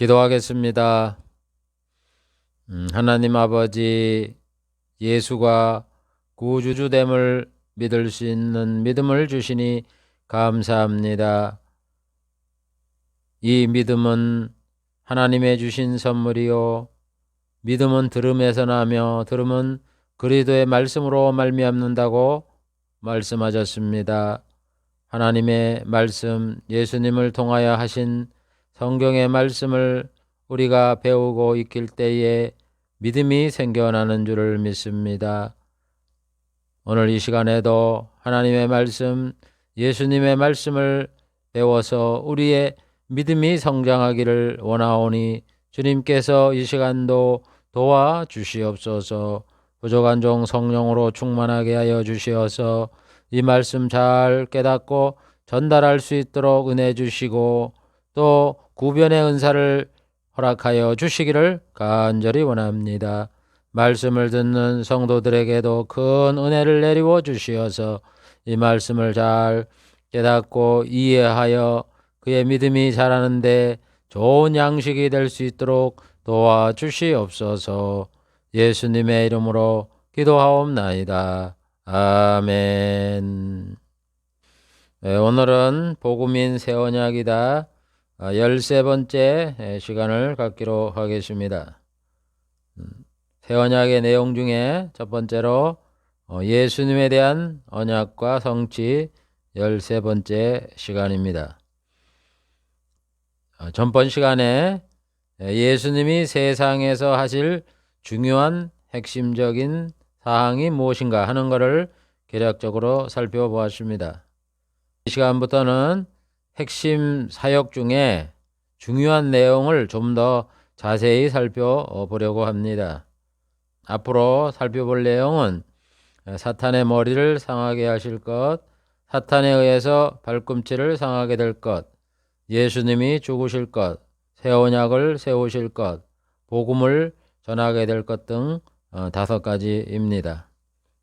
기도하겠습니다. 하나님 아버지, 예수가 구주됨을 믿을 수 있는 믿음을 주시니 감사합니다. 이 믿음은 하나님의 주신 선물이요, 믿음은 들음에서 나며 들음은 그리스도의 말씀으로 말미암는다고 말씀하셨습니다. 하나님의 말씀, 예수님을 통하여 하신 성경의 말씀을 우리가 배우고 익힐 때에 믿음이 생겨나는 줄을 믿습니다. 오늘 이 시간에도 하나님의 말씀, 예수님의 말씀을 배워서 우리의 믿음이 성장하기를 원하오니 주님께서 이 시간도 도와주시옵소서. 부족한 종 성령으로 충만하게 하여 주시어서 이 말씀 잘 깨닫고 전달할 수 있도록 은혜 주시고 또 구변의 은사를 허락하여 주시기를 간절히 원합니다. 말씀을 듣는 성도들에게도 큰 은혜를 내리워 주시어서 이 말씀을 잘 깨닫고 이해하여 그의 믿음이 자라는데 좋은 양식이 될 수 있도록 도와주시옵소서. 예수님의 이름으로 기도하옵나이다. 아멘. 오늘은 복음인 새 언약이다 13번째 시간을 갖기로 하겠습니다. 새 언약의 내용 중에 첫 번째로 예수님에 대한 언약과 성취 13번째 시간입니다. 전번 시간에 예수님이 세상에서 하실 중요한 핵심적인 사항이 무엇인가 하는 것을 개략적으로 살펴보았습니다. 이 시간부터는 핵심 사역 중에 중요한 내용을 좀 더 자세히 살펴보려고 합니다. 앞으로 살펴볼 내용은 사탄의 머리를 상하게 하실 것, 사탄에 의해서 발꿈치를 상하게 될 것, 예수님이 죽으실 것, 새 언약을 세우실 것, 복음을 전하게 될 것 등 5가지입니다.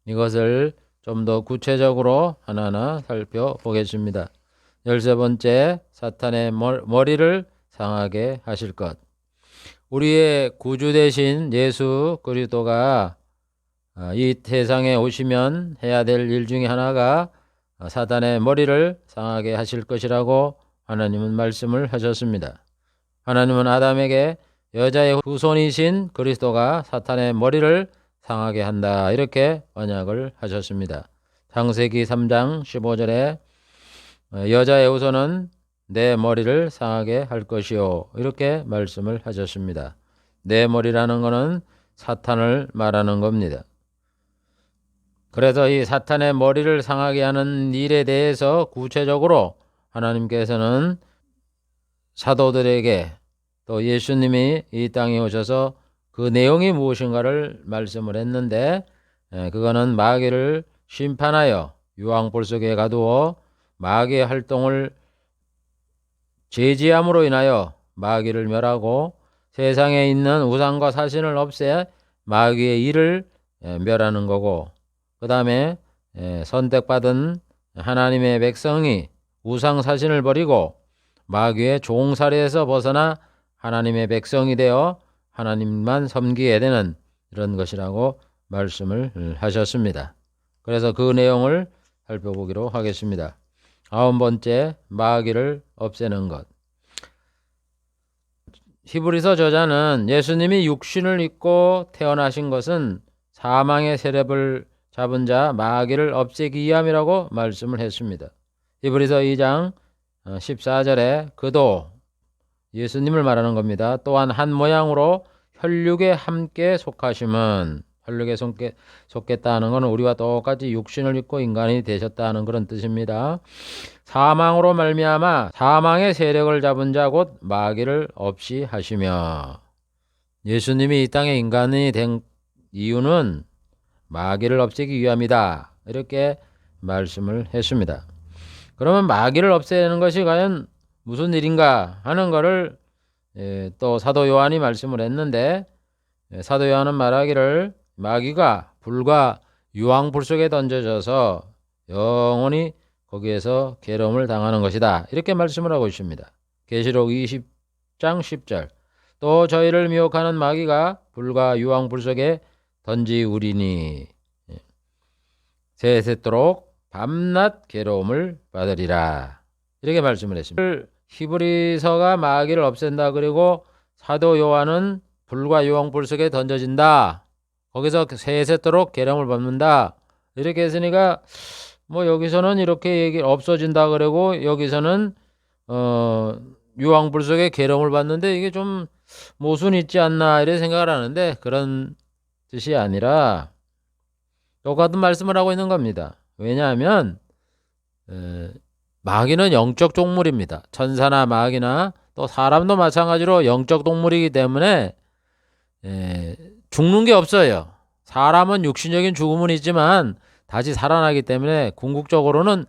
이것을 좀 더 구체적으로 하나하나 살펴보겠습니다. 13번째, 사탄의 머리를 상하게 하실 것. 우리의 구주 되신 예수 그리스도가 이 세상에 오시면 해야 될 일 중에 하나가 사탄의 머리를 상하게 하실 것이라고 하나님은 말씀을 하셨습니다. 하나님은 아담에게 여자의 후손이신 그리스도가 사탄의 머리를 상하게 한다 이렇게 언약을 하셨습니다. 창세기 3장 15절에 여자의 후손은 내 머리를 상하게 할 것이요 이렇게 말씀을 하셨습니다. 내 머리라는 것은 사탄을 말하는 겁니다. 그래서 이 사탄의 머리를 상하게 하는 일에 대해서 구체적으로 하나님께서는 사도들에게 또 예수님이 이 땅에 오셔서 그 내용이 무엇인가를 말씀을 했는데 그거는 마귀를 심판하여 유황불 속에 가두어 마귀의 활동을 제지함으로 인하여 마귀를 멸하고 세상에 있는 우상과 사신을 없애 마귀의 일을 멸하는 거고, 그 다음에 선택받은 하나님의 백성이 우상 사신을 버리고 마귀의 종살이에서 벗어나 하나님의 백성이 되어 하나님만 섬기게 되는 이런 것이라고 말씀을 하셨습니다. 그래서 그 내용을 살펴보기로 하겠습니다. 9번째, 마귀를 없애는 것. 히브리서 저자는 예수님이 육신을 입고 태어나신 것은 사망의 세력을 잡은 자 마귀를 없애기 위함이라고 말씀을 했습니다. 히브리서 2장 14절에 그도 예수님을 말하는 겁니다. 또한 한 모양으로 혈육에 함께 속하심은, 혈육에 속겠다는 것은 우리와 똑같이 육신을 입고 인간이 되셨다는 그런 뜻입니다. 사망으로 말미암아 사망의 세력을 잡은 자 곧 마귀를 없이 하시며, 예수님이 이 땅에 인간이 된 이유는 마귀를 없애기 위함이다 이렇게 말씀을 했습니다. 그러면 마귀를 없애는 것이 과연 무슨 일인가 하는 것을 또 사도 요한이 말씀을 했는데, 사도 요한은 말하기를 마귀가 불과 유황불 속에 던져져서 영원히 거기에서 괴로움을 당하는 것이다 이렇게 말씀을 하고 있습니다. 계시록 20장 10절 또 저희를 미혹하는 마귀가 불과 유황불 속에 던지우리니 세세토록 밤낮 괴로움을 받으리라. 이렇게 말씀을 했습니다. 히브리서가 마귀를 없앤다. 그리고 사도 요한은 불과 유황불 속에 던져진다. 거기서 세세토록 괴로움을 받는다. 이렇게 했으니까 뭐 여기서는 이렇게 얘기 없어진다 그러고 여기서는 유황불 속에 괴로움을 받는데 이게 좀 모순이 있지 않나 이렇게 생각을 하는데 그런 뜻이 아니라 똑같은 말씀을 하고 있는 겁니다. 왜냐하면 마귀는 영적 동물입니다. 천사나 마귀나 또 사람도 마찬가지로 영적 동물이기 때문에 죽는 게 없어요. 사람은 육신적인 죽음은 있지만 다시 살아나기 때문에 궁극적으로는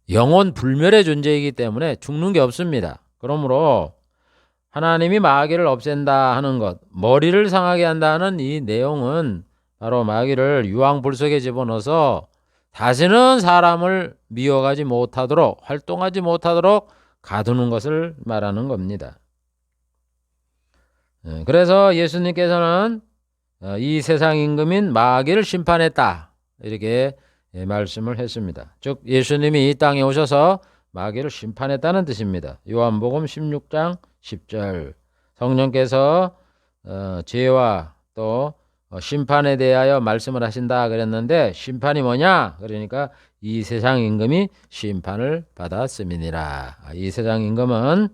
영혼 불멸의 존재이기 때문에 죽는 게 없습니다. 그러므로 하나님이 마귀를 없앤다 하는 것, 머리를 상하게 한다는 이 내용은 바로 마귀를 유황불 속에 집어넣어서 다시는 사람을 미워하지 못하도록, 활동하지 못하도록 가두는 것을 말하는 겁니다. 그래서 예수님께서는 이 세상 임금인 마귀를 심판했다. 이렇게 말씀을 했습니다. 즉 예수님이 이 땅에 오셔서 마귀를 심판했다는 뜻입니다. 요한복음 16장 10절 성령께서 죄와 또 심판에 대하여 말씀을 하신다 그랬는데 심판이 뭐냐? 그러니까 이 세상 임금이 심판을 받았음이니라. 이 세상 임금은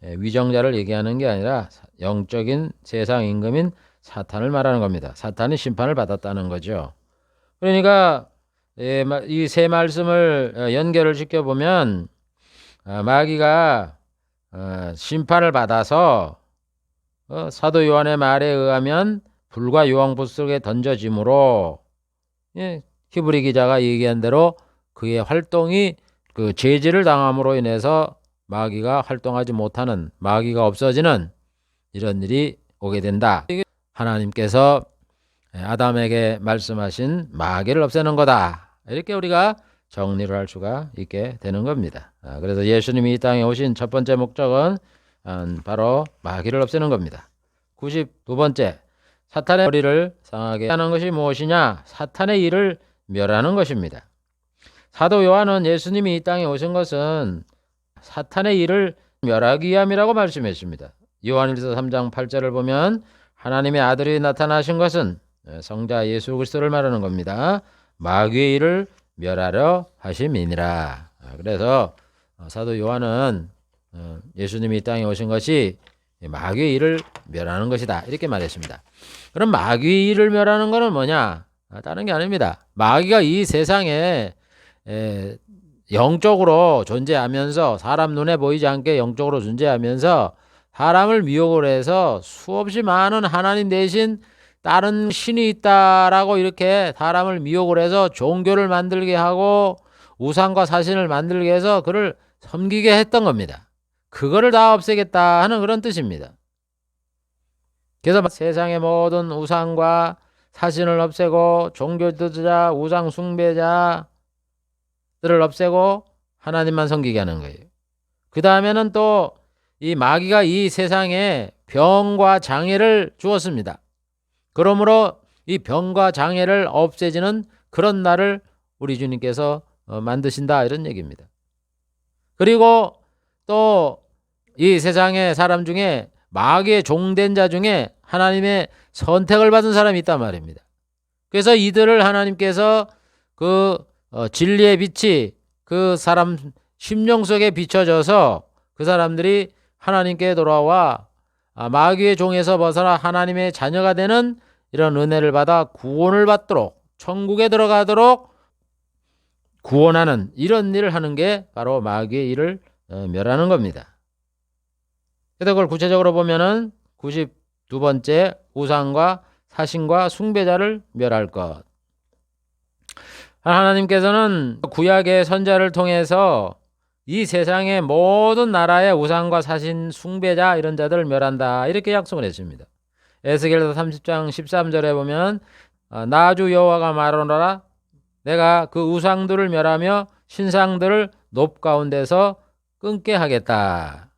위정자를 얘기하는 게 아니라 영적인 세상 임금인 사탄을 말하는 겁니다. 사탄이 심판을 받았다는 거죠. 그러니까 이 세 말씀을 연결을 시켜보면 마귀가 심판을 받아서 사도 요한의 말에 의하면 불과 유황불 속에 던져짐으로 히브리 기자가 얘기한 대로 그의 활동이 그 제지를 당함으로 인해서 마귀가 활동하지 못하는, 마귀가 없어지는 이런 일이 오게 된다. 하나님께서 아담에게 말씀하신 마귀를 없애는 거다. 이렇게 우리가 정리를 할 수가 있게 되는 겁니다. 그래서 예수님이 이 땅에 오신 첫 번째 목적은 바로 마귀를 없애는 겁니다. 92번째, 사탄의 머리를 상하게 하는 것이 무엇이냐? 사탄의 일을 멸하는 것입니다. 사도 요한은 예수님이 이 땅에 오신 것은 사탄의 일을 멸하기 위함이라고 말씀했습니다. 요한일서 3장 8절을 보면 하나님의 아들이 나타나신 것은 성자 예수 그리스도를 말하는 겁니다. 마귀의 일을 멸하려 하심이니라. 그래서 사도 요한은 예수님이 이 땅에 오신 것이 마귀의 일을 멸하는 것이다. 이렇게 말했습니다. 그럼 마귀의 일을 멸하는 것은 뭐냐? 다른 게 아닙니다. 마귀가 이 세상에 영적으로 존재하면서 사람 눈에 보이지 않게 영적으로 존재하면서 사람을 미혹을 해서 수없이 많은 하나님 대신 다른 신이 있다라고 이렇게 사람을 미혹을 해서 종교를 만들게 하고 우상과 사신을 만들게 해서 그를 섬기게 했던 겁니다. 그거를 다 없애겠다 하는 그런 뜻입니다. 그래서 세상의 모든 우상과 사신을 없애고 종교 지도자, 우상 숭배자들을 없애고 하나님만 섬기게 하는 거예요. 그 다음에는 또 이 마귀가 이 세상에 병과 장애를 주었습니다. 그러므로 이 병과 장애를 없애지는 그런 날을 우리 주님께서 만드신다 이런 얘기입니다. 그리고 또 이 세상의 사람 중에 마귀의 종된 자 중에 하나님의 선택을 받은 사람이 있단 말입니다. 그래서 이들을 하나님께서 그 진리의 빛이 그 사람 심령 속에 비춰져서 그 사람들이 하나님께 돌아와 마귀의 종에서 벗어나 하나님의 자녀가 되는 이런 은혜를 받아 구원을 받도록 천국에 들어가도록 구원하는 이런 일을 하는 게 바로 마귀의 일을 멸하는 겁니다. 그래서 그걸 구체적으로 보면은 92번째 우상과 사신과 숭배자를 멸할 것. 하나님께서는 구약의 선자를 통해서 이 세상의 모든 나라의 우상과 사신 숭배자 이런 자들을 멸한다 이렇게 약속을 했습니다. 에스겔서 30장 13절에 보면 나 주 여호와가 말하노라 내가 그 우상들을 멸하며 신상들을 높 가운데서 끊게 하겠다.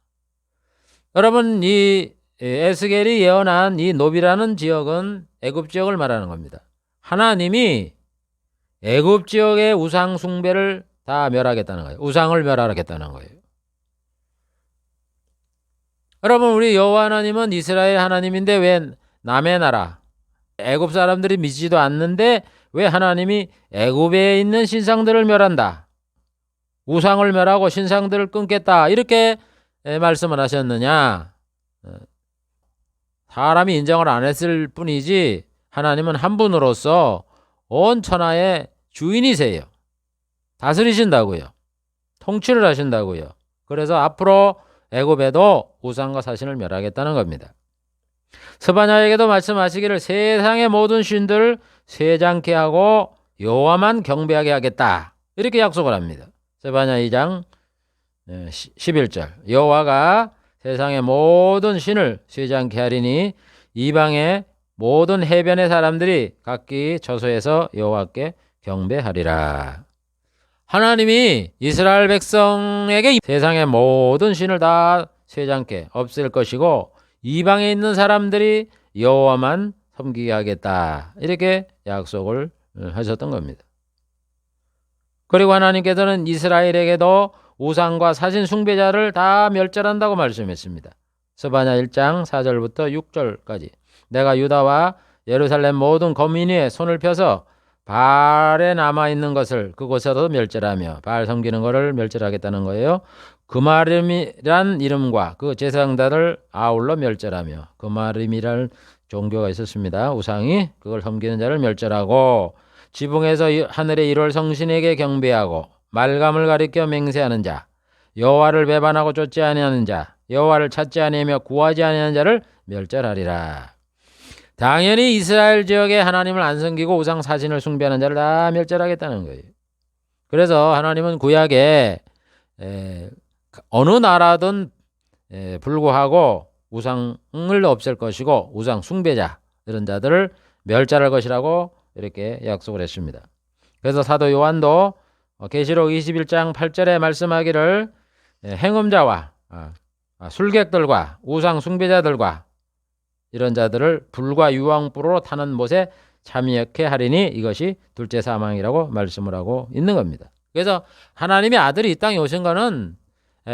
여러분, 이 에스겔이 예언한 이 노비라는 지역은 애굽 지역을 말하는 겁니다. 하나님이 애굽 지역의 우상 숭배를 다 멸하겠다는 거예요. 우상을 멸하겠다는 거예요. 여러분, 우리 여호와 하나님은 이스라엘 하나님인데 왜 남의 나라 애굽 사람들이 믿지도 않는데 왜 하나님이 애굽에 있는 신상들을 멸한다, 우상을 멸하고 신상들을 끊겠다, 이렇게 말씀을 하셨느냐? 사람이 인정을 안 했을 뿐이지 하나님은 한 분으로서 온 천하의 주인이세요. 다스리신다고요. 통치를 하신다고요. 그래서 앞으로 애굽에도 우상과 사신을 멸하겠다는 겁니다. 스바냐에게도 말씀하시기를 세상의 모든 신들을 쇠장케 하고 여호와만 경배하게 하겠다, 이렇게 약속을 합니다. 스바냐 2장 11절 여호와가 세상의 모든 신을 쇠장케 하리니 이방의 모든 해변의 사람들이 각기 처소에서 여호와께 경배하리라. 하나님이 이스라엘 백성에게 세상의 모든 신을 다 쇠장케 없앨 것이고 이방에 있는 사람들이 여호와만 섬기게 하겠다, 이렇게 약속을 하셨던 겁니다. 그리고 하나님께서는 이스라엘에게도 우상과 사신 숭배자를 다 멸절한다고 말씀했습니다. 스바냐 1장 4절부터 6절까지 내가 유다와 예루살렘 모든 거민 위에 손을 펴서 바알에 남아있는 것을 그곳에도 멸절하며 바알 섬기는 것을 멸절하겠다는 거예요. 그마림이란 이름과 그 제사장들을 아울러 멸절하며, 그마림이란 종교가 있었습니다. 우상이, 그걸 섬기는 자를 멸절하고 지붕에서 하늘의 1월 성신에게 경배하고 말감을 가리켜 맹세하는 자, 여호와를 배반하고 쫓지 아니하는 자, 여호와를 찾지 아니하며 구하지 아니하는 자를 멸절하리라. 당연히 이스라엘 지역에 하나님을 안 섬기고 우상 사신을 숭배하는 자를 다 멸절하겠다는 거예요. 그래서 하나님은 구약에 어느 나라든 불구하고 우상을 없앨 것이고 우상 숭배자 이런 자들을 멸절할 것이라고 이렇게 약속을 했습니다. 그래서 사도 요한도 계시록 21장 8절에 말씀하기를 행음자와 술객들과 우상 숭배자들과 이런 자들을 불과 유황불으로 타는 못에 참여케 하리니 이것이 둘째 사망이라고 말씀을 하고 있는 겁니다. 그래서 하나님의 아들이 이 땅에 오신 거는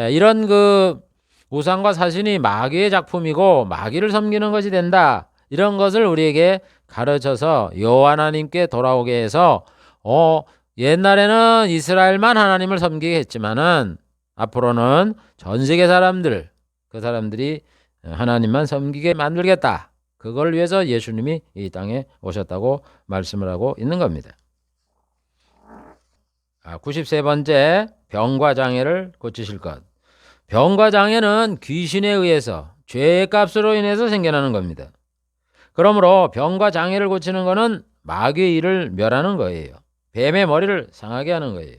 이런 그 우상과 사신이 마귀의 작품이고 마귀를 섬기는 것이 된다, 이런 것을 우리에게 가르쳐서 여호와 하나님께 돌아오게 해서 옛날에는 이스라엘만 하나님을 섬기게 했지만은 앞으로는 전 세계 사람들, 그 사람들이 하나님만 섬기게 만들겠다, 그걸 위해서 예수님이 이 땅에 오셨다고 말씀을 하고 있는 겁니다. 93번째, 병과 장애를 고치실 것. 병과 장애는 귀신에 의해서 죄의 값으로 인해서 생겨나는 겁니다. 그러므로 병과 장애를 고치는 것은 마귀의 일을 멸하는 거예요. 뱀의 머리를 상하게 하는 거예요.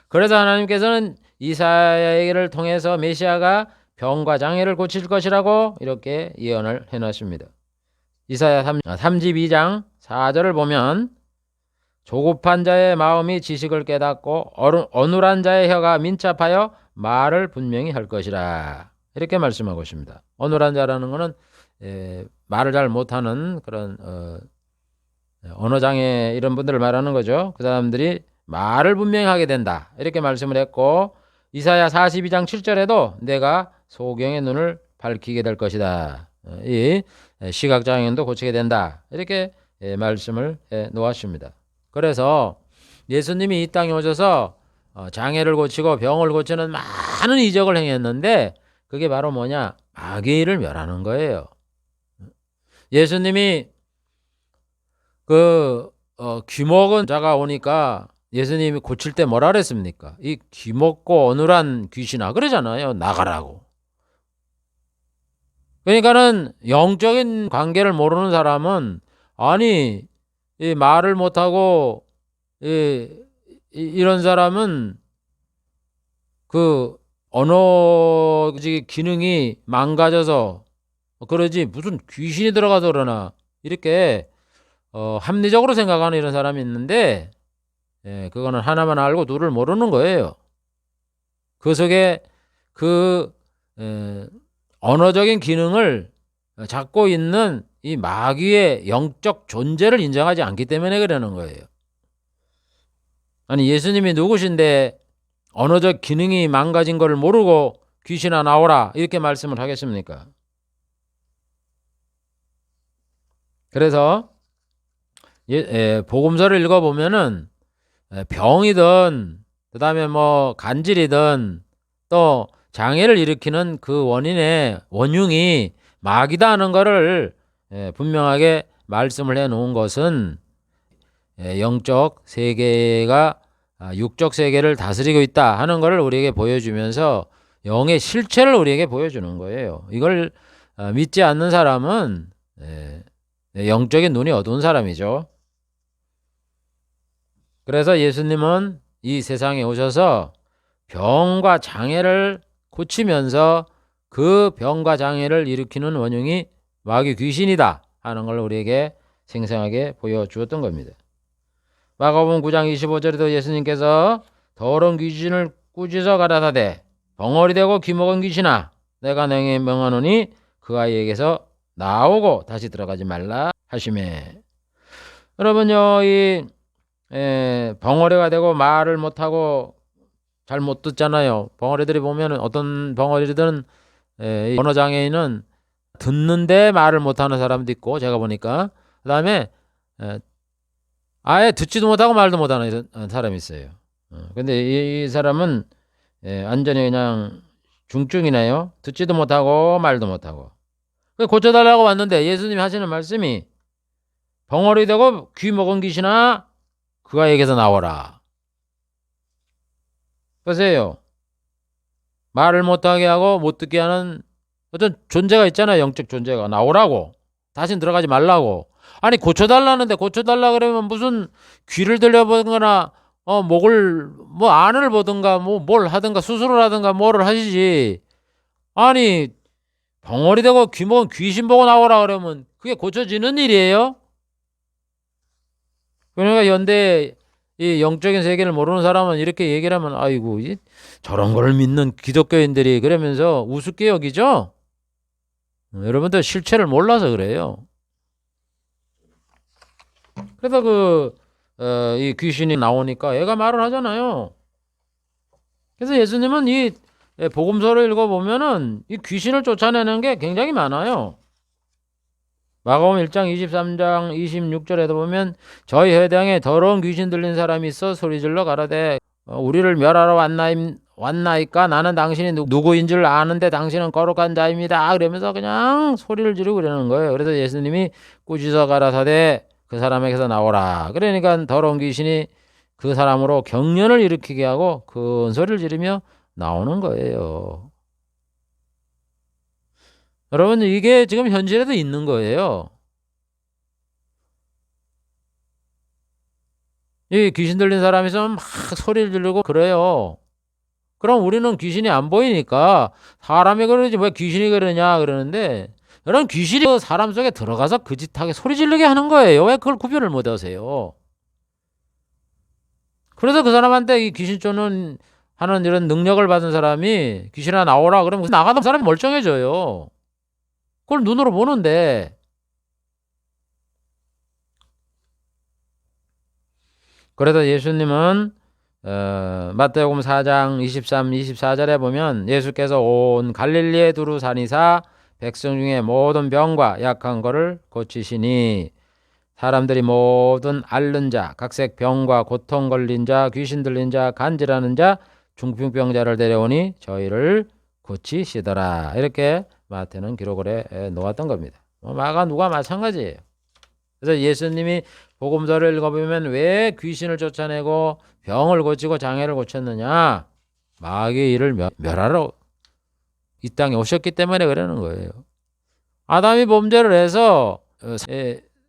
그래서 하나님께서는 이사야를 통해서 메시아가 병과 장애를 고칠 것이라고 이렇게 예언을 해놨습니다. 이사야 32장 4절을 보면 조급한 자의 마음이 지식을 깨닫고 어눌한 자의 혀가 민첩하여 말을 분명히 할 것이라, 이렇게 말씀하고 있습니다. 어눌한 자라는 것은 말을 잘 못하는 그런 언어장애 이런 분들을 말하는 거죠. 그 사람들이 말을 분명히 하게 된다, 이렇게 말씀을 했고 이사야 42장 7절에도 내가 소경의 눈을 밝히게 될 것이다, 이 시각장애인도 고치게 된다, 이렇게 말씀을 해 놓았습니다. 그래서 예수님이 이 땅에 오셔서 장애를 고치고 병을 고치는 많은 이적을 행했는데 그게 바로 뭐냐? 마귀의 일을 멸하는 거예요. 예수님이 귀먹은 자가 오니까 예수님이 고칠 때 뭐라 그랬습니까? 이 귀먹고 어눌한 귀신아, 그러잖아요. 나가라고. 그러니까는 영적인 관계를 모르는 사람은 아니 이 말을 못하고 이런 사람은 그 언어 기능이 망가져서 그러지 무슨 귀신이 들어가서 그러나, 이렇게 합리적으로 생각하는 이런 사람이 있는데 그거는 하나만 알고 둘을 모르는 거예요. 그 속에 언어적인 기능을 갖고 있는 이 마귀의 영적 존재를 인정하지 않기 때문에 그러는 거예요. 아니 예수님이 누구신데 언어적 기능이 망가진 걸 모르고 귀신아 나오라 이렇게 말씀을 하겠습니까? 그래서 복음서를 읽어보면은 병이든 그다음에 뭐 간질이든 또 장애를 일으키는 그 원인의 원흉이 마귀다 하는 것을 분명하게 말씀을 해 놓은 것은 영적 세계가 육적 세계를 다스리고 있다 하는 것을 우리에게 보여주면서 영의 실체를 우리에게 보여주는 거예요. 이걸 믿지 않는 사람은 영적인 눈이 어두운 사람이죠. 그래서 예수님은 이 세상에 오셔서 병과 장애를 고치면서 그 병과 장애를 일으키는 원흉이 마귀 귀신이다 하는 걸 우리에게 생생하게 보여주었던 겁니다. 마가복음 9장 25절에도 예수님께서 더러운 귀신을 꾸짖어 가라사대 벙어리 되고 귀먹은 귀신아 내가 너에게 명하노니 그 아이에게서 나오고 다시 들어가지 말라 하시매. 여러분요, 이 벙어리가 되고 말을 못하고 잘 못 듣잖아요. 벙어리들이 보면 어떤 벙어리들은 언어 장애인은 듣는데 말을 못하는 사람도 있고 제가 보니까 그 다음에 아예 듣지도 못하고 말도 못하는 사람이 있어요. 근데 이 사람은 완전히 그냥 중증이네요. 듣지도 못하고 말도 못하고. 고쳐달라고 왔는데 예수님이 하시는 말씀이 벙어리 되고 귀 먹은 귀신아 그 아이에게서 나오라. 보세요. 말을 못하게 하고 못 듣게 하는 어떤 존재가 있잖아요. 영적 존재가 나오라고. 다시는 들어가지 말라고. 아니 고쳐달라는데 고쳐달라 그러면 무슨 귀를 들려보거나 목을 뭐 안을 보든가 뭐 뭘 하든가 수술을 하든가 뭐를 하시지. 아니 벙어리 되고 귀 먹은 귀신 보고 나오라 그러면 그게 고쳐지는 일이에요? 그러니까 연대 이 영적인 세계를 모르는 사람은 이렇게 얘기를 하면 아이고 저런 걸 믿는 기독교인들이 그러면서 우습게 여기죠. 여러분들 실체를 몰라서 그래요. 그래서 이 귀신이 나오니까 애가 말을 하잖아요. 그래서 예수님은 이 복음서를 읽어보면은 이 귀신을 쫓아내는 게 굉장히 많아요. 마가복음 1장 23장 26절에도 보면 저희 회당에 더러운 귀신 들린 사람이 있어 소리질러 가라되 우리를 멸하러 왔나이까 나는 당신이 누구인 줄 아는데 당신은 거룩한 자입니다. 그러면서 그냥 소리를 지르고 그러는 거예요. 그래서 예수님이 꾸짖어 가라사대 그 사람에게서 나오라. 그러니까 더러운 귀신이 그 사람으로 경련을 일으키게 하고 큰 소리를 지르며 나오는 거예요. 여러분 이게 지금 현실에도 있는 거예요. 이 귀신 들린 사람이 있으면 막 소리를 지르고 그래요. 그럼 우리는 귀신이 안 보이니까 사람이 그러지 왜 귀신이 그러냐 그러는데 여러분 귀신이 그 사람 속에 들어가서 그 짓하게 소리 지르게 하는 거예요. 왜 그걸 구별을 못 하세요? 그래서 그 사람한테 이 귀신 쫓는 하는 이런 능력을 받은 사람이 귀신아 나오라 그러면 나가던 사람이 멀쩡해져요. 그걸 눈으로 보는데 그래서 예수님은 마태복음 4장 23, 24절에 보면 예수께서 온 갈릴리에 두루 다니사 백성 중에 모든 병과 약한 것을 고치시니 사람들이 모든 앓는 자, 각색 병과 고통 걸린 자, 귀신 들린 자, 간질하는 자, 중풍병자를 데려오니 저희를 고치시더라. 이렇게 마태는 기록을 해 놓았던 겁니다. 마가 누가 마찬가지예요. 그래서 예수님이 복음서를 읽어보면 왜 귀신을 쫓아내고 병을 고치고 장애를 고쳤느냐? 마귀의 일을 멸하러 이 땅에 오셨기 때문에 그러는 거예요. 아담이 범죄를 해서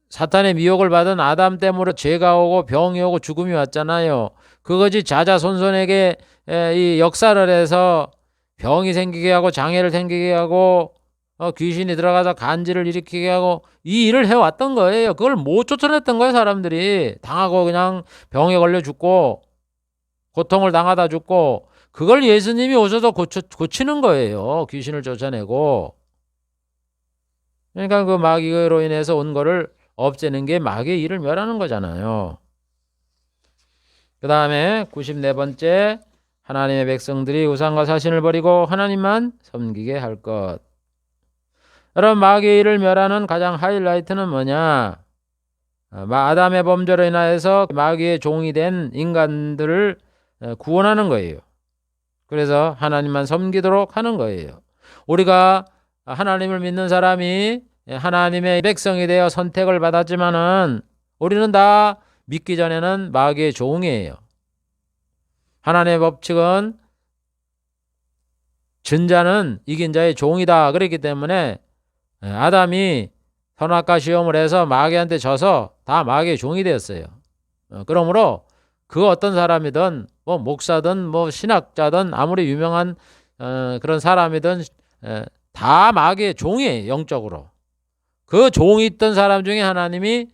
사탄의 미혹을 받은 아담 때문에 죄가 오고 병이 오고 죽음이 왔잖아요. 그것이 자자손손에게 이 역사를 해서 병이 생기게 하고 장애를 생기게 하고 귀신이 들어가서 간질을 일으키게 하고 이 일을 해왔던 거예요. 그걸 못 쫓아냈던 거예요. 사람들이 당하고 그냥 병에 걸려 죽고 고통을 당하다 죽고 그걸 예수님이 오셔서 고치는 거예요. 귀신을 쫓아내고 그러니까 그 마귀로 인해서 온 거를 없애는 게 마귀의 일을 멸하는 거잖아요. 그 다음에 94번째, 하나님의 백성들이 우상과 사신을 버리고 하나님만 섬기게 할 것. 여러분, 마귀의 일을 멸하는 가장 하이라이트는 뭐냐? 아담의 범죄로 인하여서 마귀의 종이 된 인간들을 구원하는 거예요. 그래서 하나님만 섬기도록 하는 거예요. 우리가 하나님을 믿는 사람이 하나님의 백성이 되어 선택을 받았지만은 우리는 다 믿기 전에는 마귀의 종이에요. 하나님의 법칙은 전자는 이긴 자의 종이다. 그렇기 때문에 아담이 선악과 시험을 해서 마귀한테 져서 다 마귀의 종이 되었어요. 그러므로 그 어떤 사람이든 뭐 목사든 뭐 신학자든 아무리 유명한 그런 사람이든 다 마귀의 종이에요. 영적으로. 그 종이 있던 사람 중에 하나님이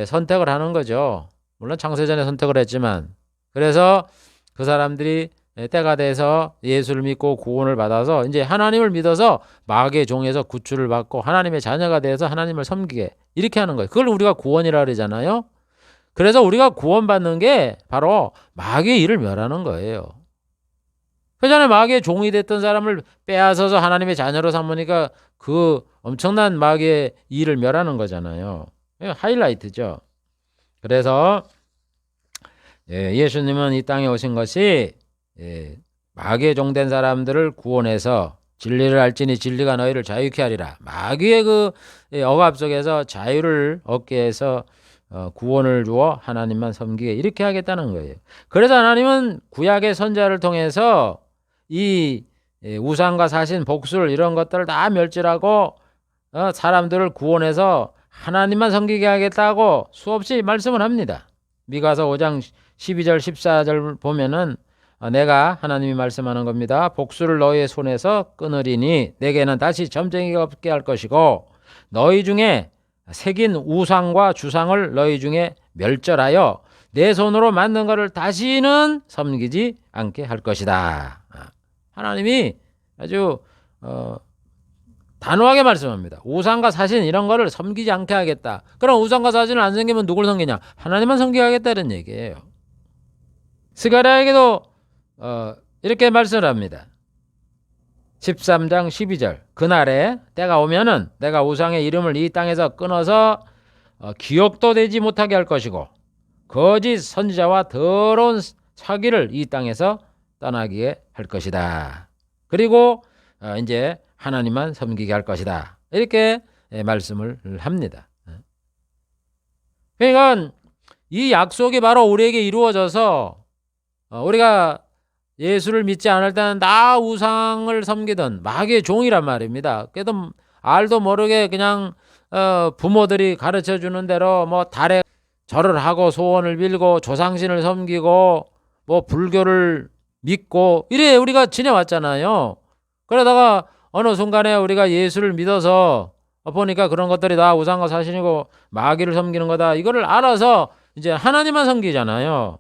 선택을 하는 거죠. 물론 창세전에 선택을 했지만, 그래서 그 사람들이 때가 돼서 예수를 믿고 구원을 받아서 이제 하나님을 믿어서 마귀의 종에서 구출을 받고 하나님의 자녀가 돼서 하나님을 섬기게, 이렇게 하는 거예요. 그걸 우리가 구원이라 그러잖아요. 그래서 우리가 구원받는 게 바로 마귀의 일을 멸하는 거예요. 그 전에 마귀의 종이 됐던 사람을 빼앗아서 하나님의 자녀로 삼으니까 그 엄청난 마귀의 일을 멸하는 거잖아요. 하이라이트죠. 그래서 예수님은 이 땅에 오신 것이 마귀의 종된 사람들을 구원해서 진리를 알지니 진리가 너희를 자유케 하리라. 마귀의 그 억압 속에서 자유를 얻게 해서 구원을 주어 하나님만 섬기게, 이렇게 하겠다는 거예요. 그래서 하나님은 구약의 선자를 통해서 이 우상과 사신, 복술 이런 것들을 다 멸절하고 사람들을 구원해서 하나님만 섬기게 하겠다고 수없이 말씀을 합니다. 미가서 5장 12절 14절 보면은 내가 하나님이 말씀하는 겁니다. 복수를 너희의 손에서 끊으리니 내게는 다시 점쟁이가 없게 할 것이고 너희 중에 새긴 우상과 주상을 너희 중에 멸절하여 내 손으로 만든 것을 다시는 섬기지 않게 할 것이다. 하나님이 아주 단호하게 말씀합니다. 우상과 사신 이런 거를 섬기지 않게 하겠다. 그럼 우상과 사신을 안 섬기면 누굴 섬기냐? 하나님만 섬기게 하겠다는 얘기예요. 스가랴에게도 이렇게 말씀을 합니다. 13장 12절 그날에 때가 오면은 내가 우상의 이름을 이 땅에서 끊어서 기억도 되지 못하게 할 것이고 거짓 선지자와 더러운 사기를 이 땅에서 떠나게 할 것이다. 그리고 이제 하나님만 섬기게 할 것이다. 이렇게 말씀을 합니다. 그러니까 이 약속이 바로 우리에게 이루어져서 우리가 예수를 믿지 않을 때는 나 우상을 섬기던 마귀의 종이란 말입니다. 그래도 알도 모르게 그냥 부모들이 가르쳐 주는 대로 뭐 달에 절을 하고 소원을 빌고 조상신을 섬기고 뭐 불교를 믿고 이래 우리가 지내왔잖아요. 그러다가 어느 순간에 우리가 예수를 믿어서 보니까 그런 것들이 다 우상과 사신이고 마귀를 섬기는 거다. 이거를 알아서 이제 하나님만 섬기잖아요.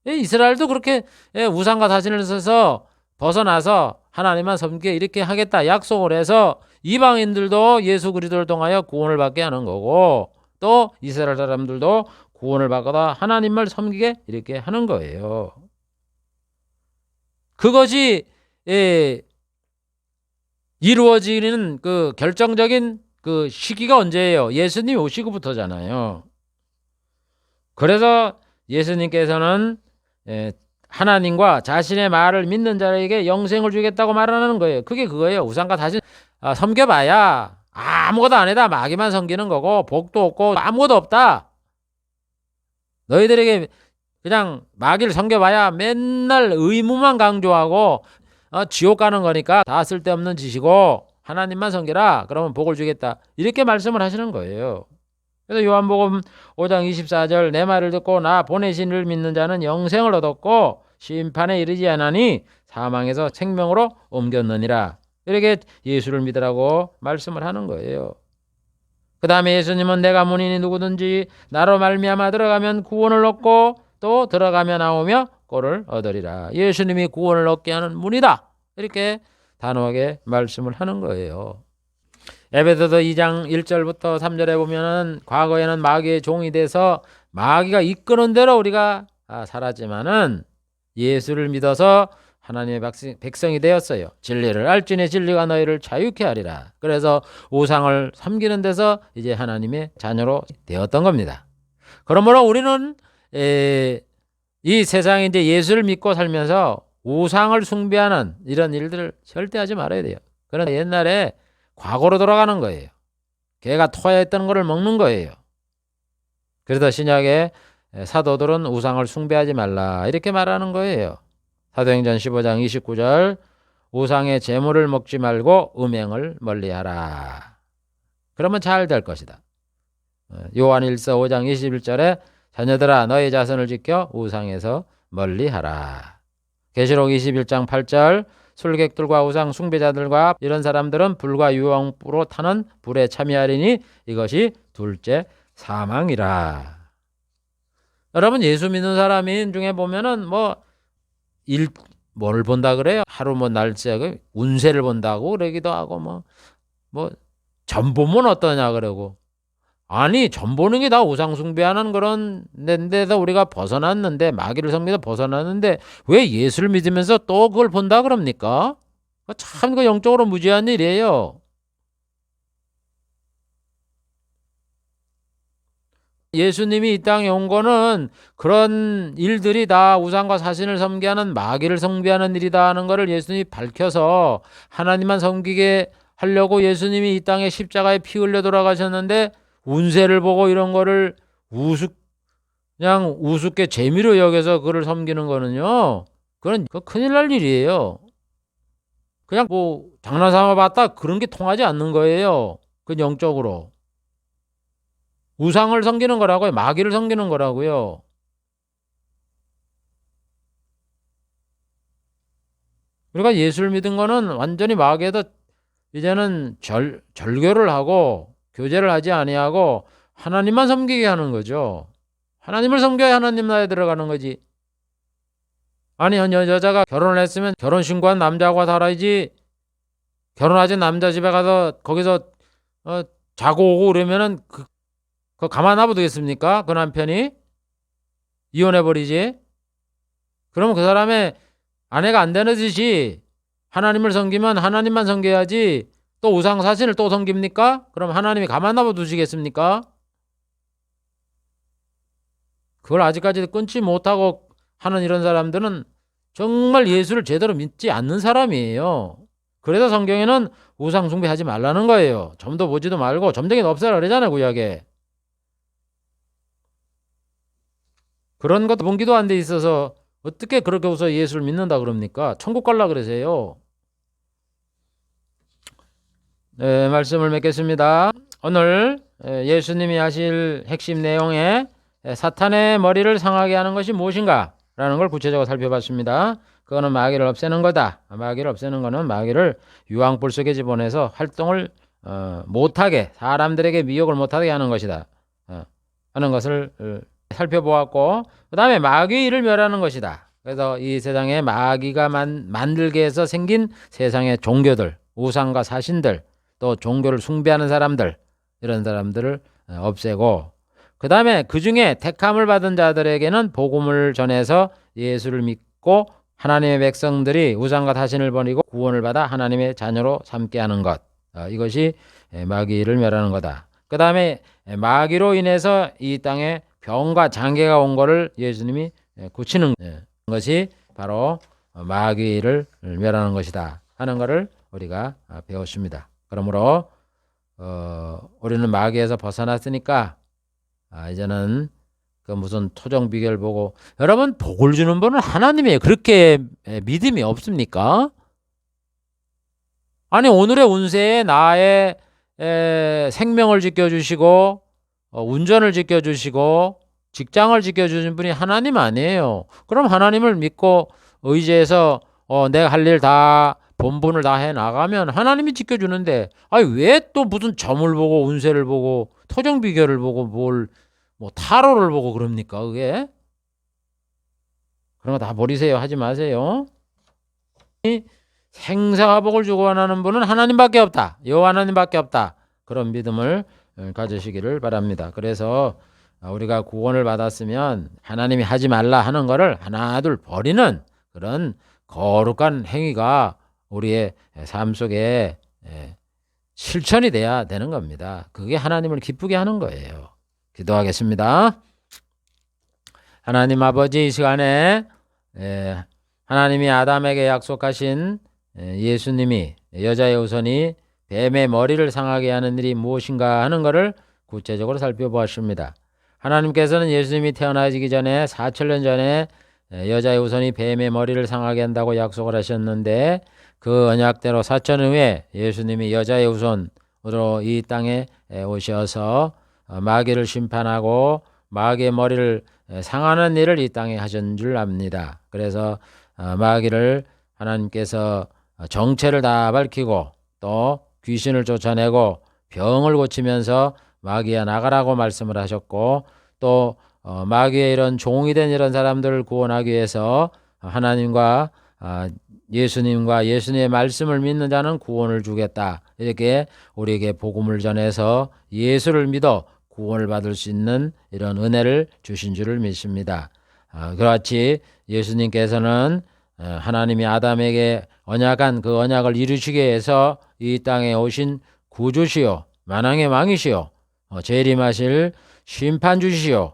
이스라엘도 그렇게 우상과 사신을 써서 벗어나서 하나님만 섬기게 이렇게 하겠다 약속을 해서 이방인들도 예수 그리스도를 통하여 구원을 받게 하는 거고 또 이스라엘 사람들도 구원을 받거나 하나님을 섬기게 이렇게 하는 거예요. 그것이 이루어지는 그 결정적인 그 시기가 언제예요? 예수님이 오시고부터잖아요. 그래서 예수님께서는 하나님과 자신의 말을 믿는 자에게 영생을 주겠다고 말하는 거예요. 그게 그거예요. 우상과 사신 섬겨봐야 아무것도 아니다. 마귀만 섬기는 거고 복도 없고 아무것도 없다. 너희들에게 그냥 마귀를 섬겨봐야 맨날 의무만 강조하고 지옥 가는 거니까 다 쓸데없는 짓이고 하나님만 섬겨라. 그러면 복을 주겠다. 이렇게 말씀을 하시는 거예요. 그래서 요한복음 5장 24절 내 말을 듣고 나 보내신 이를 믿는 자는 영생을 얻었고 심판에 이르지 않으니 사망에서 생명으로 옮겼느니라. 이렇게 예수를 믿으라고 말씀을 하는 거예요. 그 다음에 예수님은 내가 문인이 누구든지 나로 말미암아 들어가면 구원을 얻고 또 들어가며 나오며 꼴을 얻으리라. 예수님이 구원을 얻게 하는 문이다. 이렇게 단호하게 말씀을 하는 거예요. 에베소서 2장 1절부터 3절에 보면은 과거에는 마귀의 종이 돼서 마귀가 이끄는 대로 우리가 살았지만은 예수를 믿어서 하나님의 백성이 되었어요. 진리를 알지니 진리가 너희를 자유케 하리라. 그래서 우상을 섬기는 데서 이제 하나님의 자녀로 되었던 겁니다. 그러므로 우리는 이 세상에 이제 예수를 믿고 살면서 우상을 숭배하는 이런 일들을 절대 하지 말아야 돼요. 그러나 옛날에 과거로 돌아가는 거예요. 개가 토하였던 것을 먹는 거예요. 그래서 신약에 사도들은 우상을 숭배하지 말라 이렇게 말하는 거예요. 사도행전 15장 29절 우상의 제물을 먹지 말고 음행을 멀리하라. 그러면 잘 될 것이다. 요한 1서 5장 21절에 자녀들아 너희 자손을 지켜 우상에서 멀리하라. 계시록 21장 8절 술객들과 우상 숭배자들과 이런 사람들은 불과 유황불로 타는 불에 참여하리니 이것이 둘째 사망이라. 여러분 예수 믿는 사람인 중에 보면은 뭘 본다 그래요? 하루 날짜 운세를 본다고 그러기도 하고 점 보면 어떠냐 그러고. 아니 점 보는 게 다 우상 숭배하는 그런 데서 우리가 벗어났는데 마귀를 섬기다 벗어났는데 왜 예수를 믿으면서 또 그걸 본다 그럽니까? 참 그 영적으로 무지한 일이에요. 예수님이 이 땅에 온 거는 그런 일들이 다 우상과 사신을 섬기하는 마귀를 섬기하는 일이다 하는 것을 예수님이 밝혀서 하나님만 섬기게 하려고 예수님이 이 땅에 십자가에 피 흘려 돌아가셨는데 운세를 보고 이런 거를 그냥 우습게 재미로 여겨서 그를 섬기는 거는요. 그건 큰일 날 일이에요. 그냥 장난삼아 봤다 그런 게 통하지 않는 거예요. 그 영적으로. 우상을 섬기는 거라고요. 마귀를 섬기는 거라고요. 우리가 예수를 믿은 거는 완전히 마귀에다 이제는 절교를 하고 교제를 하지 아니하고 하나님만 섬기게 하는 거죠. 하나님을 섬겨야 하나님 나라에 들어가는 거지. 아니 여자가 결혼을 했으면 결혼 신고한 남자하고 살아야지. 결혼하지 남자 집에 가서 거기서 자고 오고 그러면은 그거 가만 놔둬 되겠습니까? 그 남편이 이혼해버리지. 그러면 그 사람의 아내가 안 되는 듯이 하나님을 섬기면 하나님만 섬겨야지 또 우상사신을 또 섬깁니까? 그럼 하나님이 가만 놔둬 두시겠습니까? 그걸 아직까지 끊지 못하고 하는 이런 사람들은 정말 예수를 제대로 믿지 않는 사람이에요. 그래서 성경에는 우상 숭배하지 말라는 거예요. 점도 보지도 말고 점쟁이는 없애라 그러잖아요. 구약에. 그런 것도 본기도 안 돼 있어서 어떻게 그렇게 해서 예수를 믿는다 그럽니까? 천국 갈라 그러세요. 네, 말씀을 맺겠습니다. 오늘 예수님이 하실 핵심 내용에 사탄의 머리를 상하게 하는 것이 무엇인가 라는 걸 구체적으로 살펴봤습니다. 그거는 마귀를 없애는 거다. 마귀를 없애는 거는 마귀를 유황불 속에 집어넣어서 활동을 못하게 사람들에게 미혹을 못하게 하는 것이다 하는 것을 살펴보았고 그 다음에 마귀의 일을 멸하는 것이다. 그래서 이 세상에 마귀가 만들게 해서 생긴 세상의 종교들 우상과 사신들 또 종교를 숭배하는 사람들 이런 사람들을 없애고 그 다음에 그 중에 택함을 받은 자들에게는 복음을 전해서 예수를 믿고 하나님의 백성들이 우상과 사신을 버리고 구원을 받아 하나님의 자녀로 삼게 하는 것 이것이 마귀를 멸하는 거다. 그 다음에 마귀로 인해서 이 땅에 병과 장애가 온 것을 예수님이 고치는 것이 바로 마귀를 멸하는 것이다 하는 것을 우리가 배웠습니다. 그러므로 우리는 마귀에서 벗어났으니까 이제는 그 무슨 토종 비결 보고 여러분 복을 주는 분은 하나님이에요. 그렇게 믿음이 없습니까? 아니 오늘의 운세에 나의 생명을 지켜주시고 운전을 지켜주시고 직장을 지켜주신 분이 하나님 아니에요. 그럼 하나님을 믿고 의지해서 내가 할 일 다 본분을 다 해나가면 하나님이 지켜주는데 왜 또 무슨 점을 보고 운세를 보고 토종 비결을 보고 타로를 보고 그럽니까 그게? 그런 거 다 버리세요. 하지 마세요. 생사와 복을 주고 원하는 분은 하나님밖에 없다. 여호와 하나님밖에 없다. 그런 믿음을 가지시기를 바랍니다. 그래서 우리가 구원을 받았으면 하나님이 하지 말라 하는 것을 하나둘 버리는 그런 거룩한 행위가 우리의 삶 속에 실천이 돼야 되는 겁니다. 그게 하나님을 기쁘게 하는 거예요. 기도하겠습니다. 하나님 아버지, 이 시간에 하나님이 아담에게 약속하신 예수님이 여자의 후손이 뱀의 머리를 상하게 하는 일이 무엇인가 하는 것을 구체적으로 살펴보았습니다. 하나님께서는 예수님이 태어나시기 전에 4,000년 전에 여자의 후손이 뱀의 머리를 상하게 한다고 약속을 하셨는데, 그 언약대로 4,000년 후에 예수님이 여자의 후손으로 이 땅에 오셔서 마귀를 심판하고 마귀의 머리를 상하는 일을 이 땅에 하신 줄 압니다. 그래서 마귀를 하나님께서 정체를 다 밝히고 또 귀신을 쫓아내고 병을 고치면서 마귀야 나가라고 말씀을 하셨고, 또 마귀의 이런 종이 된 이런 사람들을 구원하기 위해서 하나님과 예수님과 예수님의 말씀을 믿는 자는 구원을 주겠다, 이렇게 우리에게 복음을 전해서 예수를 믿어 구원을 받을 수 있는 이런 은혜를 주신 줄을 믿습니다. 그렇지 예수님께서는 하나님이 아담에게 언약한 그 언약을 이루시기 위해서 이 땅에 오신 구주시요 만왕의 왕이시요 재림하실 심판주시요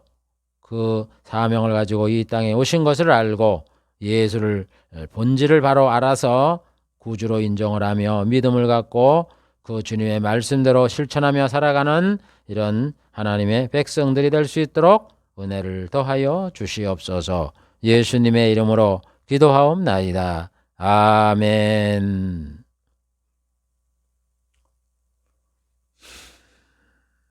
그 사명을 가지고 이 땅에 오신 것을 알고 예수를 본질을 바로 알아서 구주로 인정을 하며 믿음을 갖고 그 주님의 말씀대로 실천하며 살아가는 이런 하나님의 백성들이 될 수 있도록 은혜를 더하여 주시옵소서. 예수님의 이름으로 기도하옵나이다. 아멘.